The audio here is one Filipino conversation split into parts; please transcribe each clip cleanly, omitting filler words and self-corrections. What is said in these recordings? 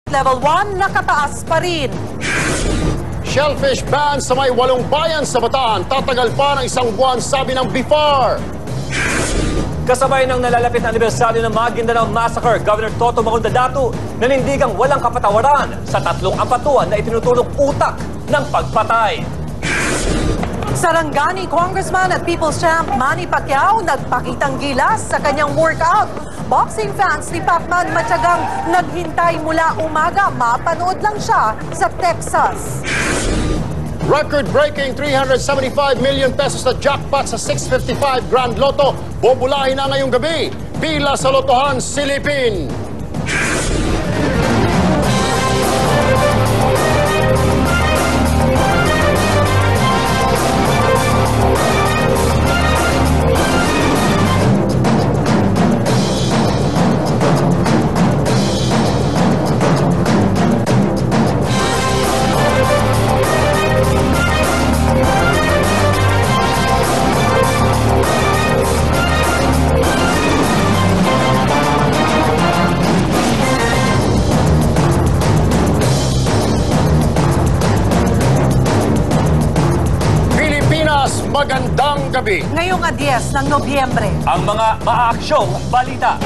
Level 1 nakataas pa rin. Shellfish ban sa may 8 bayan sa Bataan. Tatagal pa ng 1 buwan, sabi ng BIFAR. Kasabay ng nalalapit na anibersaryo ng Maguindanao Massacre, Governor Toto Macundadatu nanindigang walang kapatawaran sa 3 apatuan na itinutulong utak ng pagpatay. Sarangani Congressman at People's Champ Manny Pacquiao nagpakitang gilas sa kanyang workout. Boxing fans ni Pacman matyagang naghintay mula umaga. Mapanood lang siya sa Texas. Record-breaking 375 million pesos na jackpot sa 655 Grand Lotto. Bobulahin na ngayong gabi. Pila sa lotohan silipin. Magandang gabi. Ngayong 10 ng Nobyembre. Ang mga maaaksyong balita.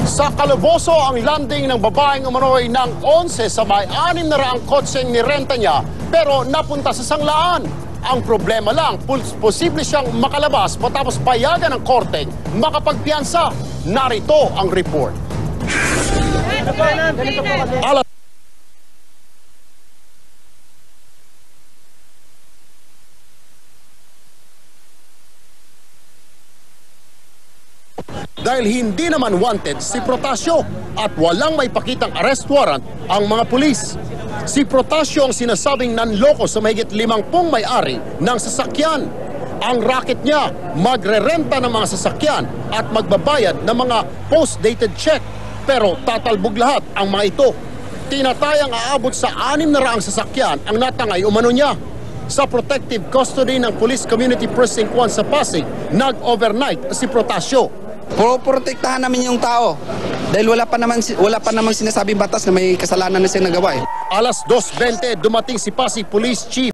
Sa Calabozo ang landing ng babaeng umano'y ng 11 sa may 600 kotseng nirenta niya pero napunta sa sanglaan. Ang problema lang, posible siyang makalabas matapos payagan ng korteng makapagpiyansa. Narito ang report. Dahil hindi naman wanted si Protasio at walang may pakitang arrest warrant ang mga pulis. Si Protasio ang sinasabing nanloko sa mahigit 50 may-ari ng sasakyan. Ang racket niya, magrerenta ng mga sasakyan at magbabayad ng mga post-dated check. Pero tatalbog lahat ang mga ito. Tinatayang aabot sa 600 sasakyan ang natangay umano niya. Sa protective custody ng Police Community Precinct 1 sa Pasig, nag-overnight si Protasio. Protektahan namin yung tao dahil wala pa namang sinasabing batas na may kasalanan na siya nagawa. Alas 2:20 dumating si Pasig Police Chief